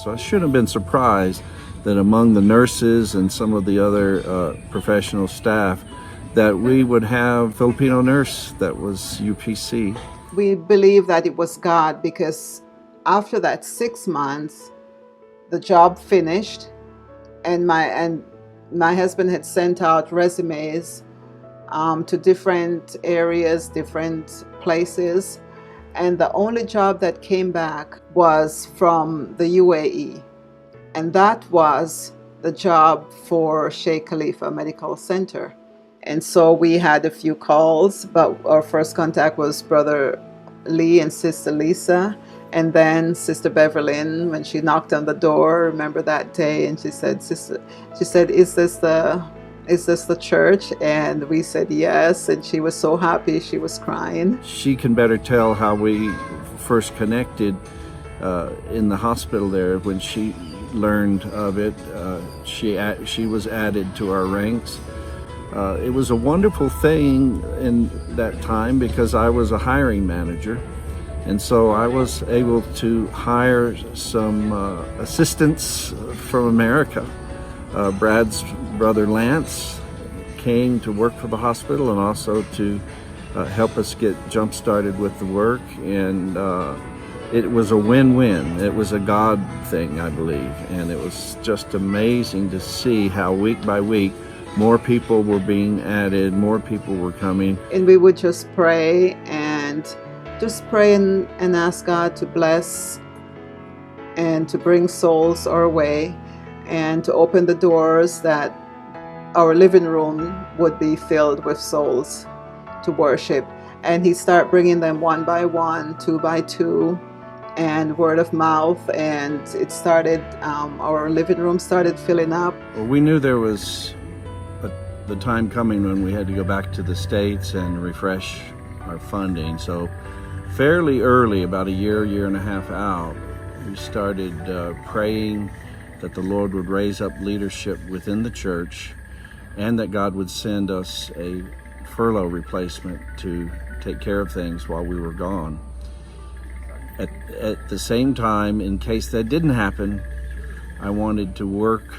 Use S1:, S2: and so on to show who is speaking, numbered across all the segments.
S1: So I shouldn't have been surprised that among the nurses and some of the other professional staff that we would have Filipino nurse that was UPC.
S2: We believe that it was God because after that 6 months, the job finished, and my husband had sent out resumes to different areas, different places, and the only job that came back was from the UAE, and that was the job for Sheikh Khalifa Medical Center. And so we had a few calls, but our first contact was Brother Lee and Sister Lisa. And then Sister Beverlyn, when she knocked on the door, remember that day, and she said, is this the church? And we said yes, and she was so happy, she was crying.
S1: She can better tell how we first connected in the hospital there. When she learned of it, she was added to our ranks. It was a wonderful thing in that time because I was a hiring manager, and so I was able to hire some assistants from America. Brad's brother Lance came to work for the hospital and also to help us get jump started with the work, and it was a win-win. It was a God thing, I believe, and it was just amazing to see how week by week more people were being added, more people were coming.
S2: And we would just pray and ask God to bless and to bring souls our way and to open the doors that our living room would be filled with souls to worship. And He started bringing them one by one, two by two, and word of mouth, and it started, our living room started filling up.
S1: Well, we knew there was the time coming when we had to go back to the States and refresh our funding. So fairly early, about a year and a half out, we started praying that the Lord would raise up leadership within the church and that God would send us a furlough replacement to take care of things while we were gone. At the same time, in case that didn't happen, I wanted to work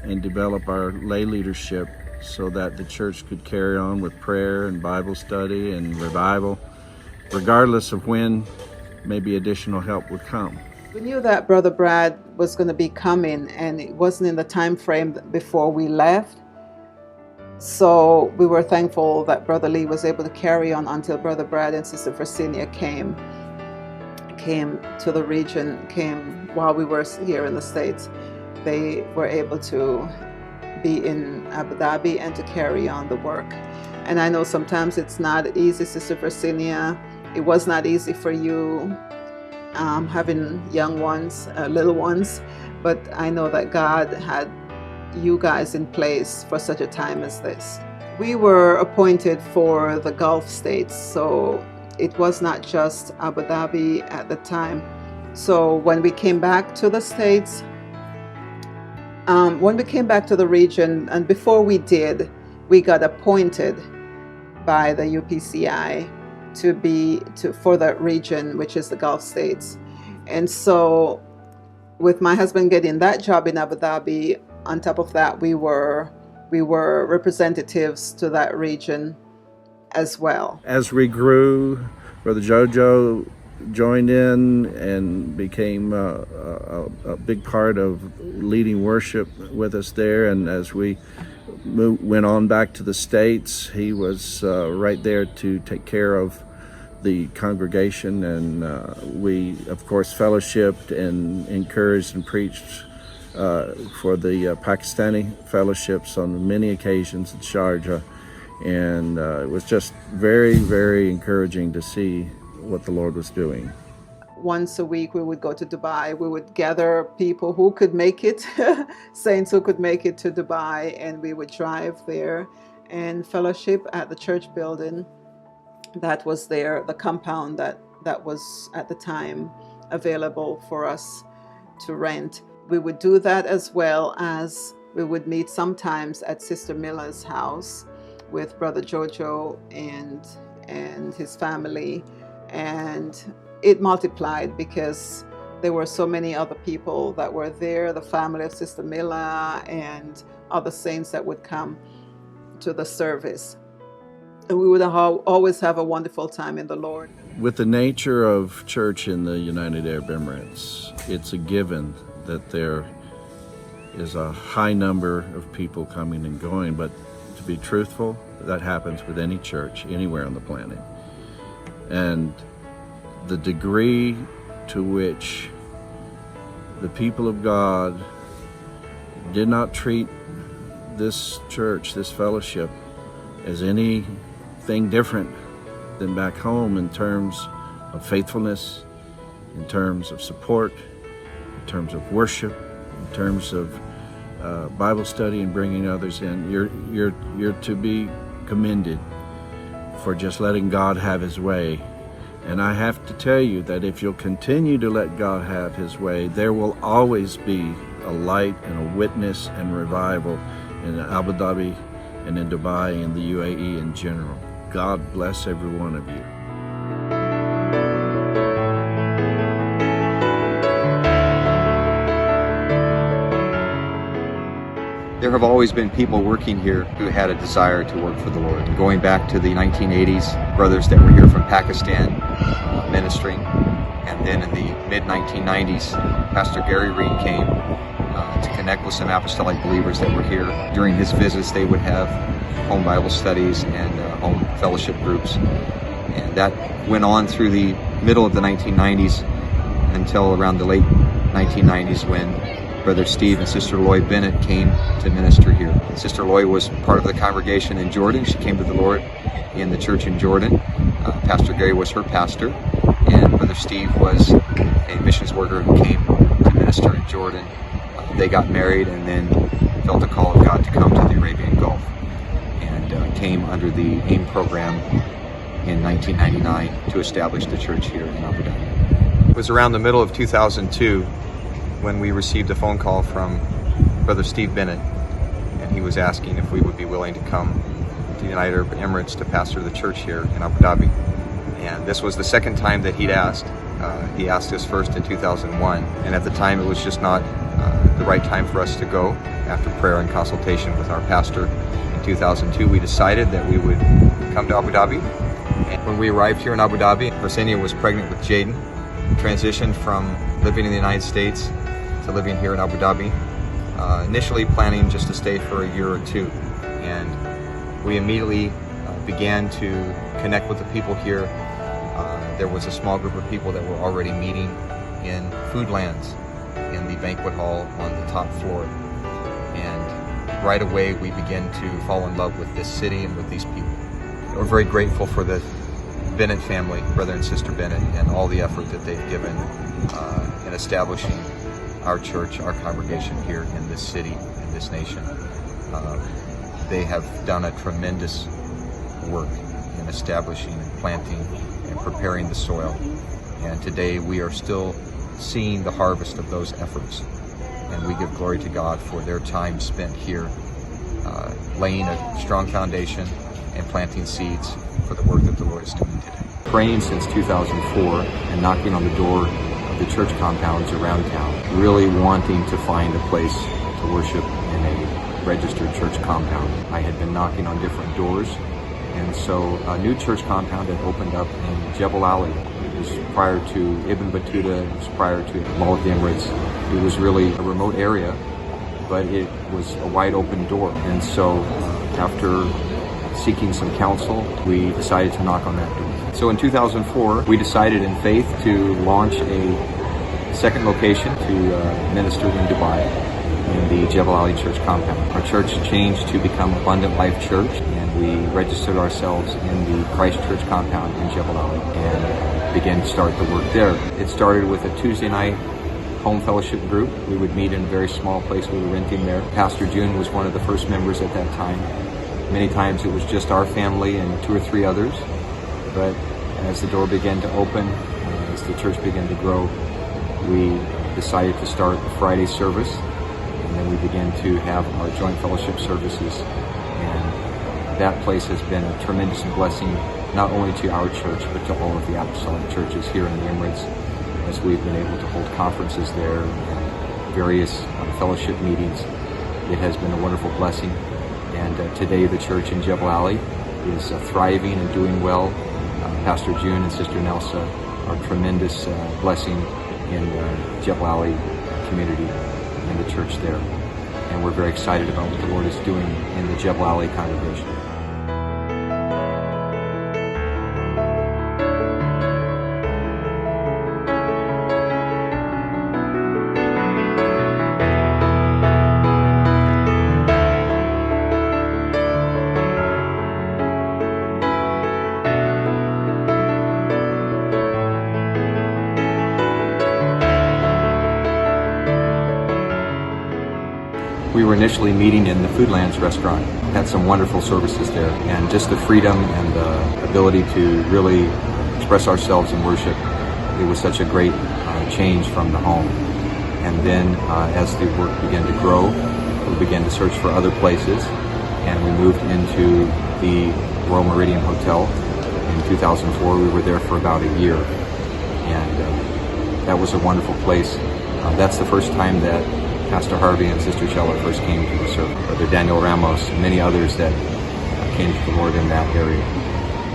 S1: and develop our lay leadership so that the church could carry on with prayer and Bible study and revival, regardless of when maybe additional help would come.
S2: We knew that Brother Brad was going to be coming, and it wasn't in the time frame before we left. So we were thankful that Brother Lee was able to carry on until Brother Brad and Sister Virginia came to the region, came while we were here in the States. They were able to be in Abu Dhabi and to carry on the work. And I know sometimes it's not easy, Sister Virginia. It was not easy for you having young ones, little ones, but I know that God had you guys in place for such a time as this. We were appointed for the Gulf states, so it was not just Abu Dhabi at the time. So when we came back to the States, when we came back to the region, and before we did, we got appointed by the UPCI for that region, which is the Gulf states. And so with my husband getting that job in Abu Dhabi, on top of that, we were representatives to that region as well.
S1: As we grew, Brother Jojo joined in and became a big part of leading worship with us there. And as we went on back to the States, he was right there to take care of the congregation. And we, of course, fellowshipped and encouraged and preached for the Pakistani fellowships on many occasions in Sharjah. And it was just very, very encouraging to see what the Lord was doing.
S2: Once a week we would go to Dubai. We would gather people who could make it, saints who could make it to Dubai, and we would drive there and fellowship at the church building that was there, the compound that was at the time available for us to rent. We would do that, as well as we would meet sometimes at Sister Miller's house with Brother Jojo and his family. And it multiplied because there were so many other people that were there, the family of Sister Mila and other saints that would come to the service. And we would always have a wonderful time in the Lord.
S1: With the nature of church in the United Arab Emirates, it's a given that there is a high number of people coming and going, but to be truthful, that happens with any church anywhere on the planet. And the degree to which the people of God did not treat this church, this fellowship, as anything different than back home in terms of faithfulness, in terms of support, in terms of worship, in terms of Bible study and bringing others in. You're to be commended for just letting God have His way. And I have to tell you that if you'll continue to let God have His way, there will always be a light and a witness and revival in Abu Dhabi and in Dubai and the UAE in general. God bless every one of you.
S3: There have always been people working here who had a desire to work for the Lord. Going back to the 1980s, brothers that were here from Pakistan ministering. And then in the mid-1990s, Pastor Gary Reed came to connect with some apostolic believers that were here. During his visits, they would have home Bible studies and home fellowship groups. And that went on through the middle of the 1990s until around the late 1990s when Brother Steve and Sister Loy Bennett came to minister here. Sister Loy was part of the congregation in Jordan. She came to the Lord in the church in Jordan. Pastor Gary was her pastor, and Brother Steve was a missions worker who came to minister in Jordan. They got married and then felt a call of God to come to the Arabian Gulf, and came under the AIM program in 1999 to establish the church here in Abu Dhabi. It was around the middle of 2002 when we received a phone call from Brother Steve Bennett, and he was asking if we would be willing to come to the United Arab Emirates to pastor the church here in Abu Dhabi. And this was the second time that he'd asked. He asked us first in 2001, and at the time it was just not the right time for us to go. After prayer and consultation with our pastor in 2002, we decided that we would come to Abu Dhabi. And when we arrived here in Abu Dhabi, Rosenia was pregnant with Jaden, transitioned from living in the United States to living here in Abu Dhabi, initially planning just to stay for a year or two. And we immediately began to connect with the people here. There was a small group of people that were already meeting in Foodlands in the banquet hall on the top floor. And right away we began to fall in love with this city and with these people. We're very grateful for the Bennett family, Brother and Sister Bennett, and all the effort that they've given in establishing our church, our congregation here in this city, in this nation. They have done a tremendous work in establishing, planting, and preparing the soil. And today we are still seeing the harvest of those efforts. And we give glory to God for their time spent here, laying a strong foundation and planting seeds for the work that the Lord is doing today. Praying since 2004 and knocking on the door of the church compounds around town, really wanting to find a place to worship in a registered church compound. I had been knocking on different doors, and so a new church compound had opened up in Jebel Ali. It was prior to Ibn Battuta, it was prior to Mall of the Emirates. It was really a remote area, but it was a wide open door. And so after seeking some counsel, we decided to knock on that door. So in 2004, we decided in faith to launch a second location to minister in Dubai, in the Jebel Ali Church compound. Our church changed to become Abundant Life Church, and we registered ourselves in the Christ Church compound in Jebel Ali and began to start the work there. It started with a Tuesday night home fellowship group. We would meet in a very small place we were renting there. Pastor June was one of the first members at that time. Many times it was just our family and 2 or 3 others, but as the door began to open, as the church began to grow, we decided to start a Friday service, and then we began to have our joint fellowship services, and that place has been a tremendous blessing, not only to our church, but to all of the apostolic churches here in the Emirates. as we've been able to hold conferences there and various fellowship meetings. It has been a wonderful blessing, and today the church in Jebel Ali is thriving and doing well. Pastor June and Sister Nelsa are a tremendous blessing in the Jebel Ali community and the church there. And we're very excited about what the Lord is doing in the Jebel Ali congregation. We were initially meeting in the Foodlands restaurant, had some wonderful services there, and just the freedom and the ability to really express ourselves in worship, it was such a great change from the home. And then as the work began to grow, we began to search for other places, and we moved into the Royal Meridian Hotel. In 2004, we were there for about a year, and that was a wonderful place. That's the first time that Pastor Harvey and Sister Chella first came to the service. Brother Daniel Ramos and many others that came to the Lord in that area.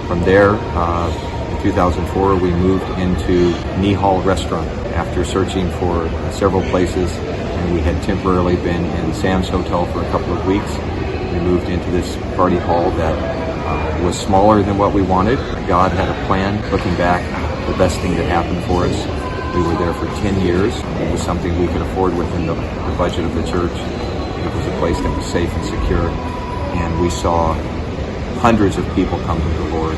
S3: From there, in 2004, we moved into Nihal Restaurant after searching for several places, and we had temporarily been in Sam's Hotel for a couple of weeks. We moved into this party hall that was smaller than what we wanted. God had a plan. Looking back, the best thing that happened for us. We were there for 10 years. It was something we could afford within the budget of the church. It was a place that was safe and secure. And we saw hundreds of people come to the Lord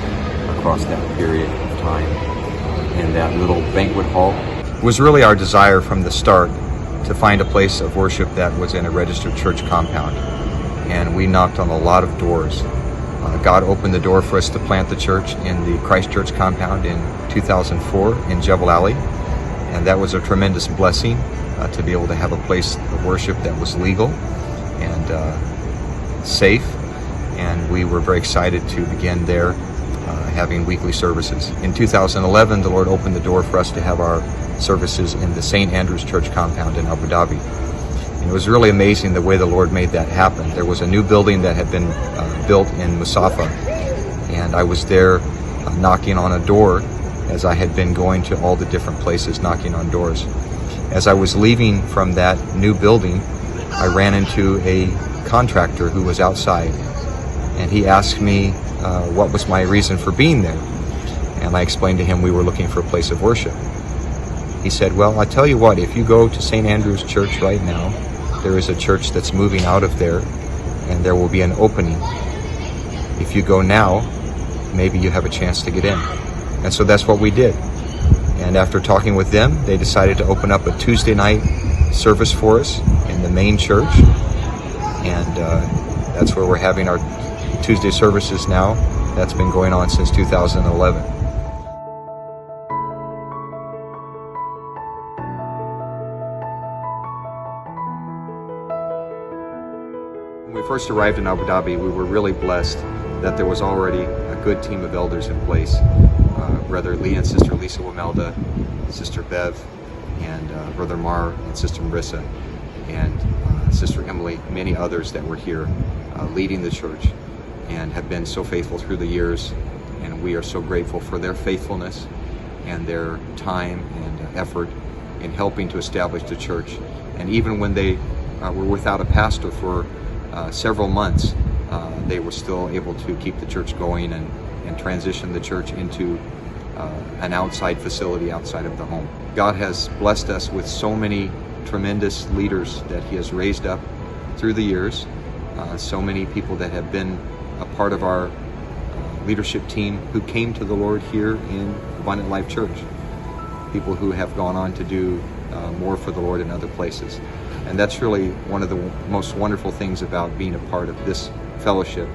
S3: across that period of time in that little banquet hall. It was really our desire from the start to find a place of worship that was in a registered church compound. And we knocked on a lot of doors. God opened the door for us to plant the church in the Christ Church compound in 2004 in Jebel Ali. And that was a tremendous blessing to be able to have a place of worship that was legal and safe. And we were very excited to begin there having weekly services. In 2011, the Lord opened the door for us to have our services in the St. Andrew's Church compound in Abu Dhabi. And it was really amazing the way the Lord made that happen. There was a new building that had been built in Musafa, and I was there knocking on a door as I had been going to all the different places knocking on doors. As I was leaving from that new building, I ran into a contractor who was outside, and he asked me what was my reason for being there. And I explained to him we were looking for a place of worship. He said, well, I tell you what, if you go to St. Andrew's Church right now, there is a church that's moving out of there, and there will be an opening. If you go now, maybe you have a chance to get in. And so that's what we did. And after talking with them, they decided to open up a Tuesday night service for us in the main church. And that's where we're having our Tuesday services now. That's been going on since 2011. When we first arrived in Abu Dhabi, we were really blessed that there was already a good team of elders in place. Brother Lee and Sister Lisa Wamelda, Sister Bev, and Brother Mar and Sister Marissa, and Sister Emily, many others that were here leading the church and have been so faithful through the years. And we are so grateful for their faithfulness and their time and effort in helping to establish the church. And even when they were without a pastor for several months, they were still able to keep the church going and transition the church into an outside facility outside of the home. God has blessed us with so many tremendous leaders that He has raised up through the years, so many people that have been a part of our leadership team who came to the Lord here in Abundant Life Church, people who have gone on to do more for the Lord in other places. And that's really one of the most wonderful things about being a part of this fellowship,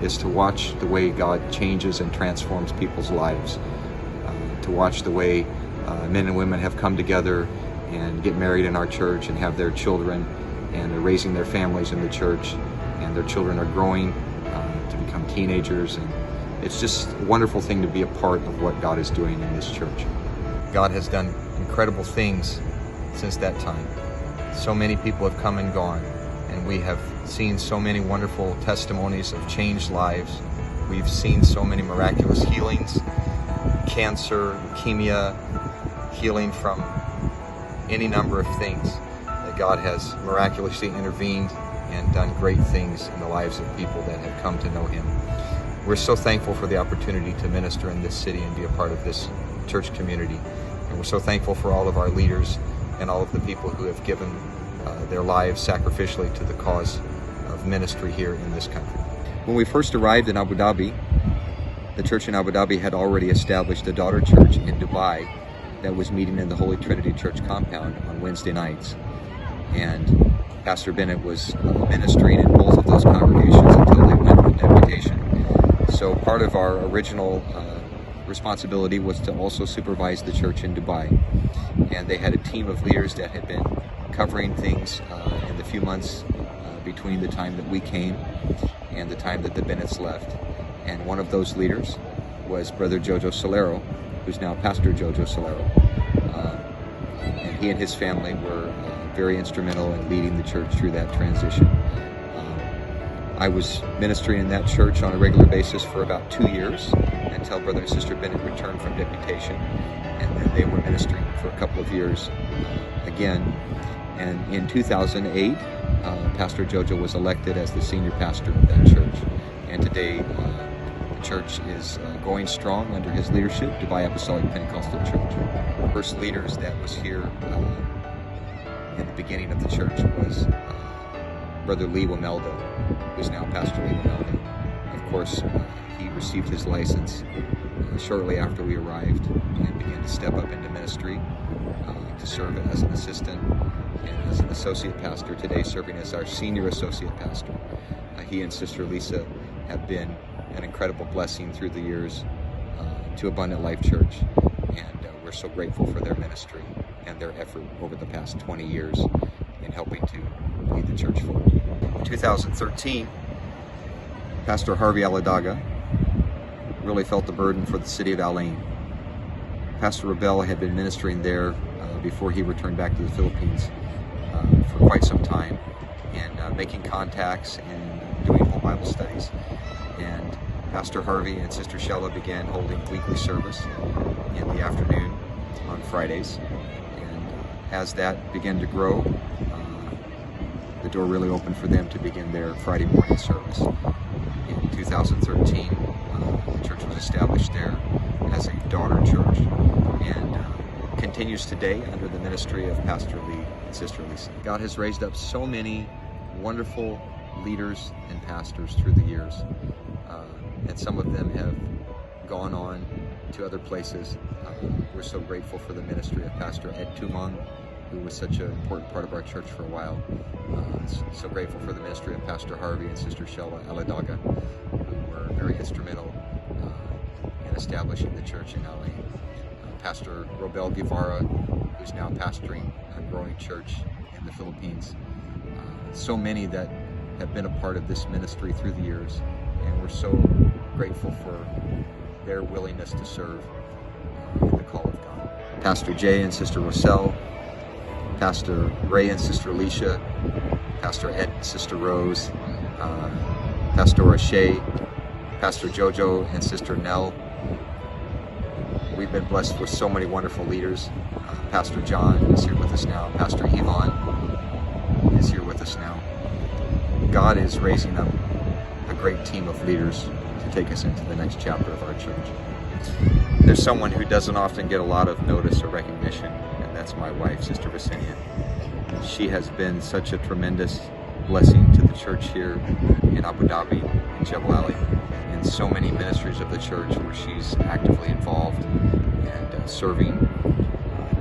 S3: is to watch the way God changes and transforms people's lives, to watch the way men and women have come together and get married in our church and have their children, and they're raising their families in the church, and their children are growing to become teenagers. And it's just a wonderful thing to be a part of what God is doing in this church. God has done incredible things since that time. So many people have come and gone, and we have seen so many wonderful testimonies of changed lives. We've seen so many miraculous healings, cancer, leukemia, healing from any number of things, that God has miraculously intervened and done great things in the lives of people that have come to know Him. We're so thankful for the opportunity to minister in this city and be a part of this church community. And we're so thankful for all of our leaders and all of the people who have given their lives sacrificially to the cause of ministry here in this country. When we first arrived in Abu Dhabi, the church in Abu Dhabi had already established a daughter church in Dubai that was meeting in the Holy Trinity Church compound on Wednesday nights. And Pastor Bennett was ministering in both of those congregations until they went on deputation. So part of our original responsibility was to also supervise the church in Dubai. And they had a team of leaders that had been covering things in the few months between the time that we came and the time that the Bennetts left. And one of those leaders was Brother Jojo Solero, who's now Pastor Jojo Solero. And he and his family were very instrumental in leading the church through that transition. I was ministering in that church on a regular basis for about 2 years until Brother and Sister Bennett returned from deputation, and then they were ministering for a couple of years again. And in 2008, Pastor Jojo was elected as the senior pastor of that church. And today, the church is going strong under his leadership, Dubai Apostolic Pentecostal Church. The first leaders that was here in the beginning of the church was Brother Lee Wamelda, who's now Pastor Lee Wamelda. Of course, he received his license shortly after we arrived and began to step up into ministry to serve as an assistant and as an associate pastor, today serving as our senior associate pastor. He and Sister Lisa have been an incredible blessing through the years to Abundant Life Church, and we're so grateful for their ministry and their effort over the past 20 years in helping to lead the church forward. In 2013, Pastor Harvey Aladaga really felt the burden for the city of Al Ain. Pastor Rebel had been ministering there before he returned back to the Philippines for quite some time, and making contacts and doing home Bible studies. And Pastor Harvey and Sister Shella began holding weekly service in the afternoon on Fridays. And as that began to grow, the door really opened for them to begin their Friday morning service. In 2013, the church was established there as a daughter church, and continues today under the ministry of Pastor Lee and Sister Lisa. God has raised up so many wonderful leaders and pastors through the years, and some of them have gone on to other places. We're so grateful for the ministry of Pastor Ed Tumong, who was such an important part of our church for a while. So grateful for the ministry of Pastor Harvey and Sister Shella Aladaga, who were very instrumental in establishing the church in LA. Pastor Robel Guevara, who's now pastoring a growing church in the Philippines. So many that have been a part of this ministry through the years, and we're so grateful for their willingness to serve in the call of God. Pastor Jay and Sister Roselle, Pastor Ray and Sister Alicia, Pastor Ed and Sister Rose, Pastor O'Shea, Pastor Jojo and Sister Nell. We've been blessed with so many wonderful leaders. Pastor John is here with us now. Pastor Yvonne is here with us now. God is raising up a great team of leaders to take us into the next chapter of our church. There's someone who doesn't often get a lot of notice or recognition, and that's my wife, Sister Vicenia. She has been such a tremendous blessing to the church here in Abu Dhabi, in Jebel Ali, in so many ministries of the church where she's actively involved and serving,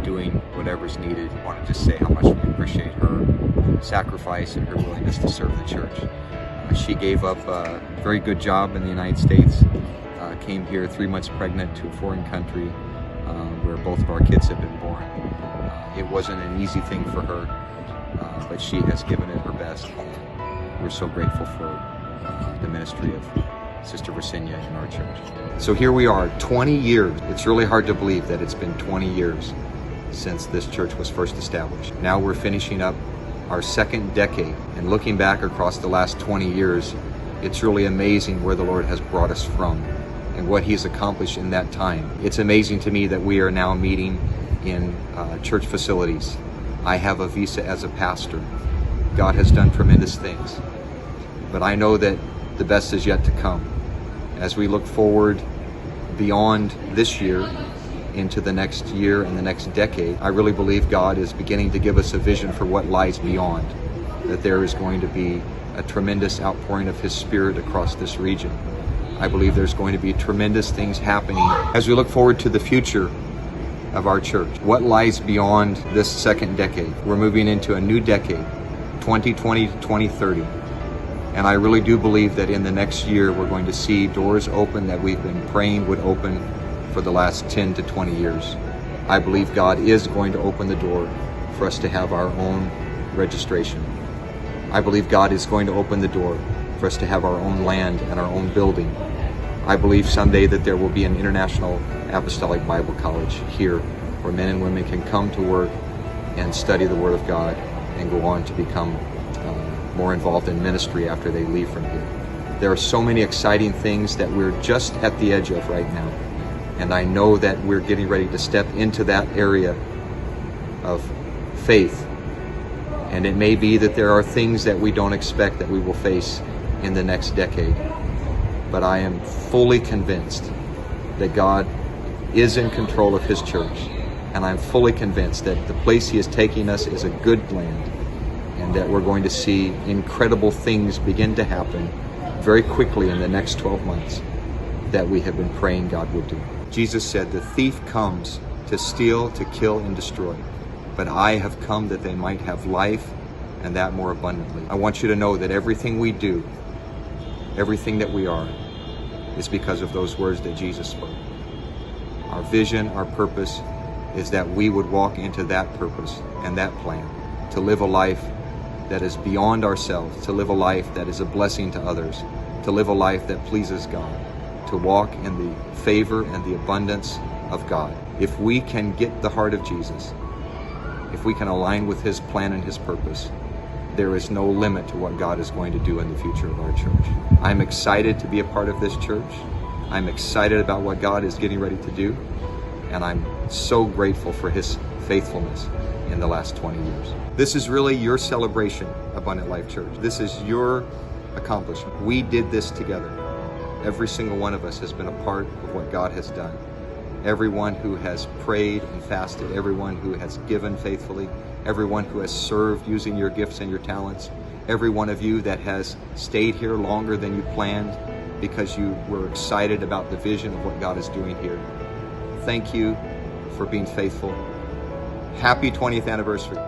S3: doing whatever's needed. I want to just say how much we appreciate her sacrifice and her willingness to serve the church. She gave up a very good job in the United States, came here 3 months pregnant to a foreign country where both of our kids have been born. It wasn't an easy thing for her, but she has given it her best. We're so grateful for the ministry of Sister Virginia in our church. So here we are, 20 years. It's really hard to believe that it's been 20 years since this church was first established. Now we're finishing up our second decade, and looking back across the last 20 years, it's really amazing where the Lord has brought us from and what He's accomplished in that time. It's amazing to me that we are now meeting in church facilities. I have a visa as a pastor. God has done tremendous things. But I know that the best is yet to come. As we look forward beyond this year into the next year and the next decade, I really believe God is beginning to give us a vision for what lies beyond, that there is going to be a tremendous outpouring of His Spirit across this region. I believe there's going to be tremendous things happening as we look forward to the future of our church. What lies beyond this second decade? We're moving into a new decade, 2020 to 2030. And I really do believe that in the next year we're going to see doors open that we've been praying would open for the last 10 to 20 years. I believe God is going to open the door for us to have our own registration. I believe God is going to open the door for us to have our own land and our own building. I believe someday that there will be an International Apostolic Bible College here where men and women can come to work and study the Word of God and go on to become more involved in ministry after they leave from here. There are so many exciting things that we're just at the edge of right now. And I know that we're getting ready to step into that area of faith. And it may be that there are things that we don't expect that we will face in the next decade. But I am fully convinced that God is in control of His church. And I'm fully convinced that the place He is taking us is a good land, and that we're going to see incredible things begin to happen very quickly in the next 12 months that we have been praying God would do. Jesus said, "The thief comes to steal, to kill, and destroy. But I have come that they might have life, and that more abundantly." I want you to know that everything we do, everything that we are, is because of those words that Jesus spoke. Our vision, our purpose, is that we would walk into that purpose and that plan, to live a life that is beyond ourselves, to live a life that is a blessing to others, to live a life that pleases God, to walk in the favor and the abundance of God. If we can get the heart of Jesus, if we can align with His plan and His purpose, there is no limit to what God is going to do in the future of our church. I'm excited to be a part of this church. I'm excited about what God is getting ready to do, and I'm so grateful for His faithfulness in the last 20 years. This is really your celebration, Abundant Life Church. This is your accomplishment. We did this together. Every single one of us has been a part of what God has done. Everyone who has prayed and fasted, everyone who has given faithfully, everyone who has served using your gifts and your talents, every one of you that has stayed here longer than you planned because you were excited about the vision of what God is doing here. Thank you for being faithful. Happy 20th anniversary.